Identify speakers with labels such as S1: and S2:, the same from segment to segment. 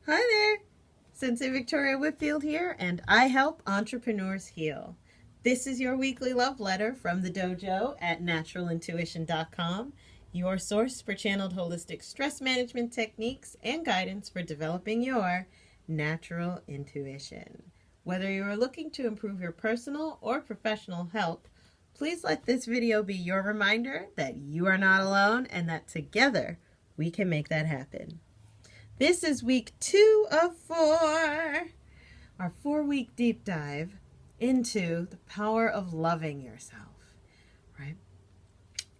S1: Hi there, Sensei Victoria Whitfield here, and I help entrepreneurs heal. This is your weekly love letter from the dojo at naturalintuition.com, your source for channeled holistic stress management techniques and guidance for developing your natural intuition. Whether you are looking to improve your personal or professional health, please let this video be your reminder that you are not alone and that together we can make that happen. This is week 2 of 4, our 4-week deep dive into the power of loving yourself, right?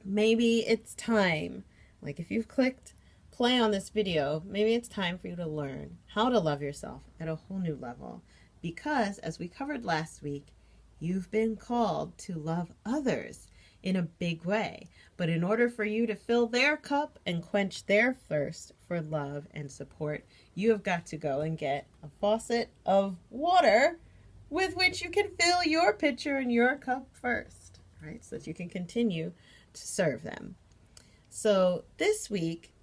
S1: Maybe it's time, like if you've clicked play on this video, maybe it's time for you to learn how to love yourself at a whole new level. Because, as we covered last week, you've been called to love others in a big way. But in order for you to fill their cup and quench their thirst for love and support, you have got to go and get a faucet of water with which you can fill your pitcher and your cup first, right? So that you can continue to serve them. So this week,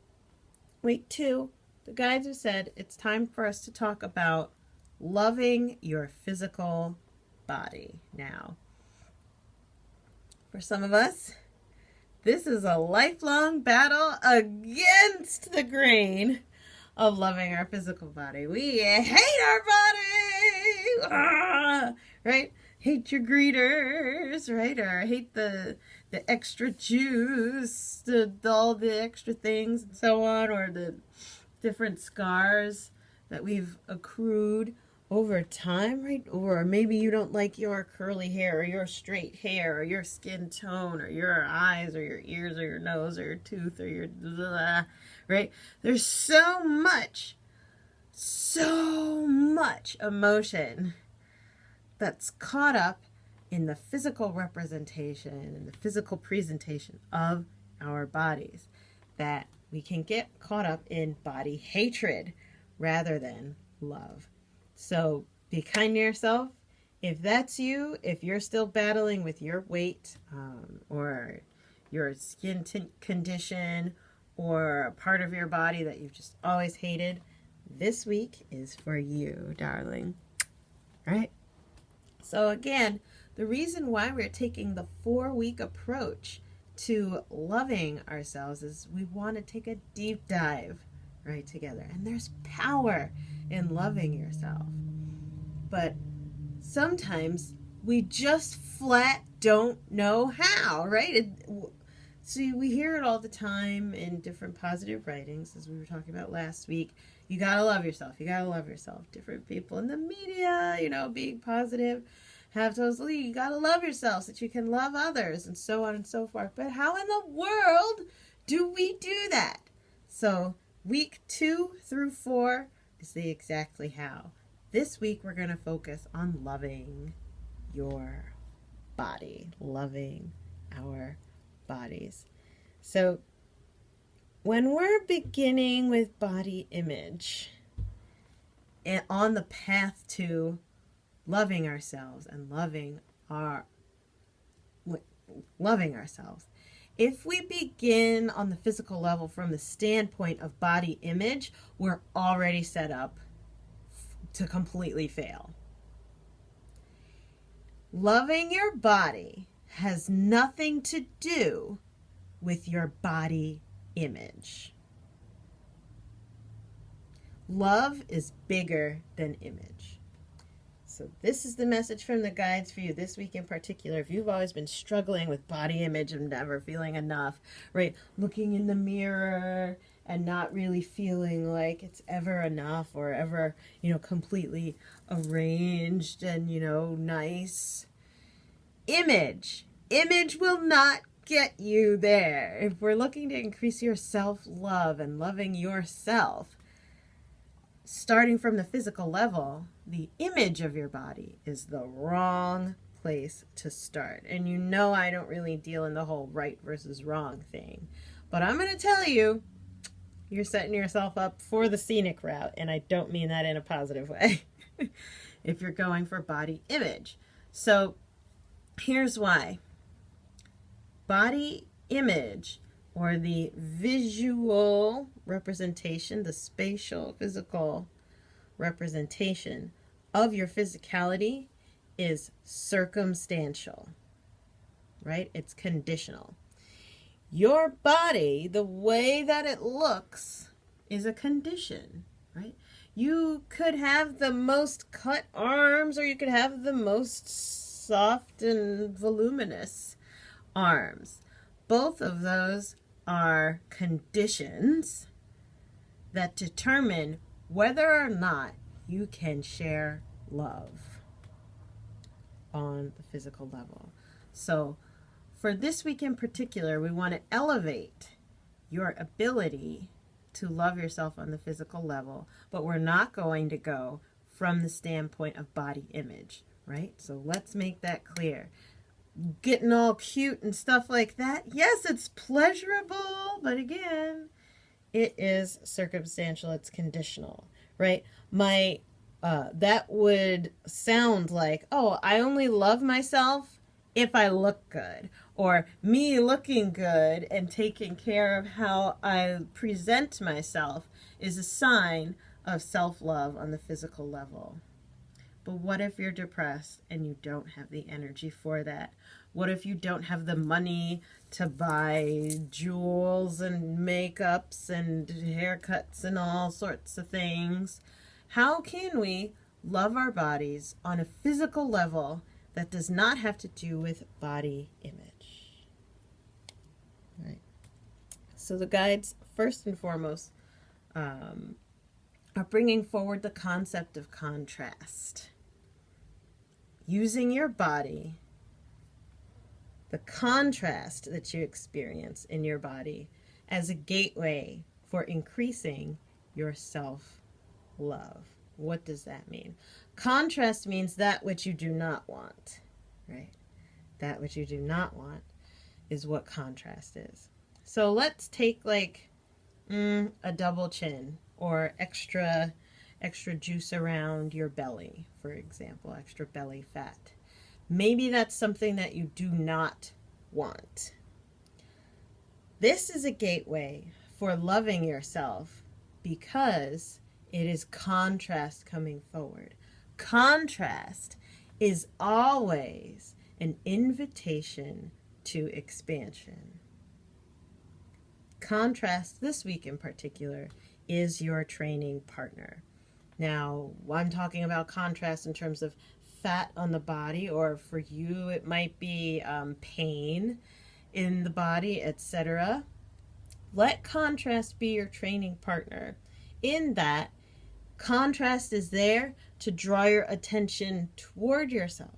S1: week 2, the guides have said it's time for us to talk about loving your physical body now. For some of us, this is a lifelong battle against the grain of loving our physical body. We hate our body, right? Hate your greeters, right? Or hate the extra juice, all the extra things and so on, or the different scars that we've accrued over time, right? Or maybe you don't like your curly hair or your straight hair or your skin tone or your eyes or your ears or your nose or your tooth or your blah, right? There's so much emotion that's caught up in the physical representation and the physical presentation of our bodies that we can get caught up in body hatred rather than love. So be kind to yourself. If that's you, if you're still battling with your weight or your skin condition or a part of your body that you've just always hated, this week is for you, darling. Right? So again, the reason why we're taking the 4-week approach to loving ourselves is we want to take a deep dive right together. And there's power in loving yourself. But sometimes we just flat don't know how, right? See, we hear it all the time in different positive writings, as we were talking about last week. You gotta love yourself. You gotta love yourself. Different people in the media, being positive, have told us, you gotta love yourself so that you can love others, and so on and so forth. But how in the world do we do that? So week 2 through 4 is the exactly how. This week we're going to focus on loving your body, loving our bodies. So when we're beginning with body image and on the path to loving ourselves and loving ourselves, if we begin on the physical level from the standpoint of body image, we're already set up to completely fail. Loving your body has nothing to do with your body image. Love is bigger than image. So this is the message from the guides for you this week in particular. If you've always been struggling with body image and never feeling enough, right? Looking in the mirror and not really feeling like it's ever enough or ever, completely arranged and, nice. Image will not get you there. If we're looking to increase your self-love and loving yourself, starting from the physical level, the image of your body is the wrong place to start. And I don't really deal in the whole right versus wrong thing. But I'm going to tell you, you're setting yourself up for the scenic route. And I don't mean that in a positive way. If you're going for body image. So here's why. Body image, or the visual representation, the spatial, physical representation of your physicality is circumstantial, right? It's conditional. Your body, the way that it looks, is a condition, right? You could have the most cut arms, or you could have the most soft and voluminous arms. Both of those are conditions that determine whether or not you can share love on the physical level. So for this week in particular, we want to elevate your ability to love yourself on the physical level, but we're not going to go from the standpoint of body image, right? So let's make that clear. Getting all cute and stuff like that, yes, it's pleasurable, but again, it is circumstantial, it's conditional, right? That would sound like, oh, I only love myself if I look good, or me looking good and taking care of how I present myself is a sign of self-love on the physical level. But what if you're depressed and you don't have the energy for that? What if you don't have the money to buy jewels and makeups and haircuts and all sorts of things? How can we love our bodies on a physical level that does not have to do with body image? Right. So the guides, first and foremost, are bringing forward the concept of contrast. Using your body, the contrast that you experience in your body, as a gateway for increasing your self-love. What does that mean? Contrast means that which you do not want, right? That which you do not want is what contrast is. So let's take like a double chin, or extra juice around your belly, for example, extra belly fat. Maybe that's something that you do not want. This is a gateway for loving yourself because it is contrast coming forward. Contrast is always an invitation to expansion. Contrast, this week in particular, is your training partner. Now, I'm talking about contrast in terms of fat on the body, or for you it might be pain in the body, etc. Let contrast be your training partner, in that contrast is there to draw your attention toward yourself.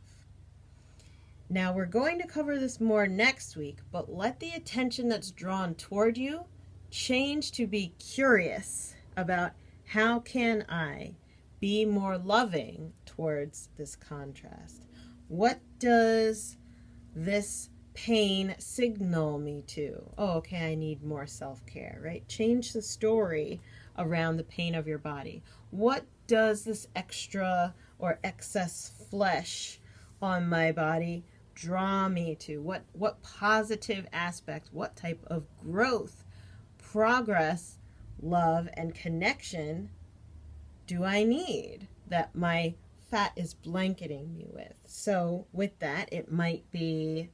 S1: Now, we're going to cover this more next week, but let the attention that's drawn toward you change to be curious about, how can I be more loving towards this contrast? What does this pain signal me to? Oh, okay, I need more self-care, right? Change the story around the pain of your body. What does this extra or excess flesh on my body draw me to? What positive aspect, what type of growth, progress, love, and connection do I need that my fat is blanketing me with? So with that, it might be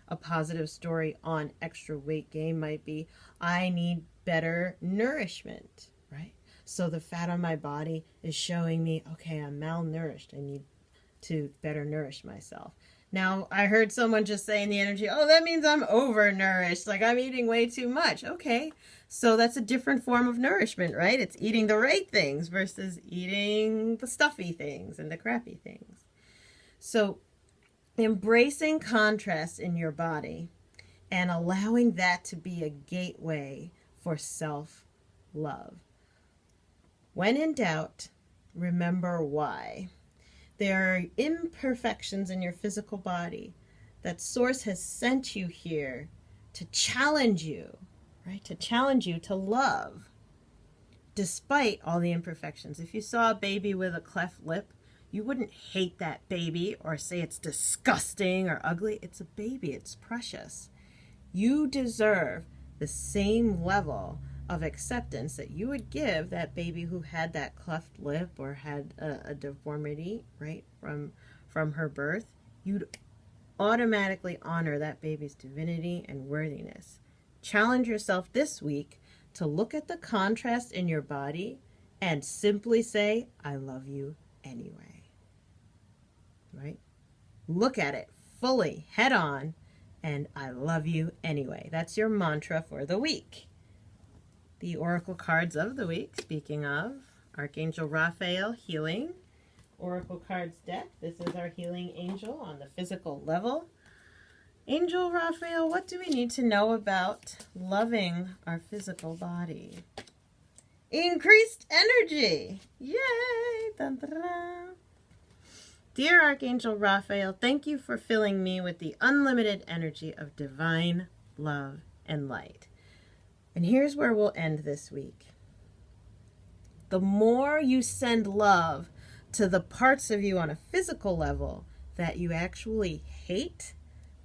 S1: a positive story on extra weight gain, might be, I need better nourishment, right? So the fat on my body is showing me, okay, I'm malnourished. I need to better nourish myself. Now, I heard someone just say in the energy, oh, that means I'm overnourished, like I'm eating way too much. Okay, so that's a different form of nourishment, right? It's eating the right things versus eating the stuffy things and the crappy things. So embracing contrast in your body and allowing that to be a gateway for self-love. When in doubt, remember why. There are imperfections in your physical body that Source has sent you here to challenge you, right? To challenge you to love, despite all the imperfections. If you saw a baby with a cleft lip, you wouldn't hate that baby or say it's disgusting or ugly. It's a baby. It's precious. You deserve the same level of acceptance that you would give that baby who had that cleft lip or had a deformity, right, from her birth, you'd automatically honor that baby's divinity and worthiness. Challenge yourself this week to look at the contrast in your body and simply say, I love you anyway. Right? Look at it fully, head on, and I love you anyway. That's your mantra for the week. The oracle cards of the week, speaking of, Archangel Raphael, healing. Oracle cards deck. This is our healing angel on the physical level. Angel Raphael, what do we need to know about loving our physical body? Increased energy. Yay! Dun, dun, dun. Dear Archangel Raphael, thank you for filling me with the unlimited energy of divine love and light. And here's where we'll end this week. The more you send love to the parts of you on a physical level that you actually hate,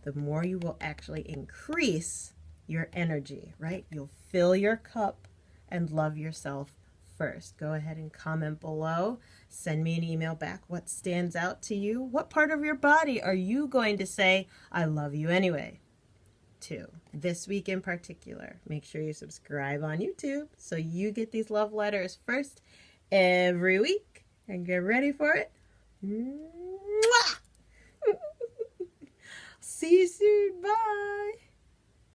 S1: the more you will actually increase your energy, right? You'll fill your cup and love yourself first. Go ahead and comment below. Send me an email back. What stands out to you? What part of your body are you going to say, I love you anyway, to? This week in particular, make sure you subscribe on YouTube so you get these love letters first every week. And get ready for it. Mwah! See you soon. Bye.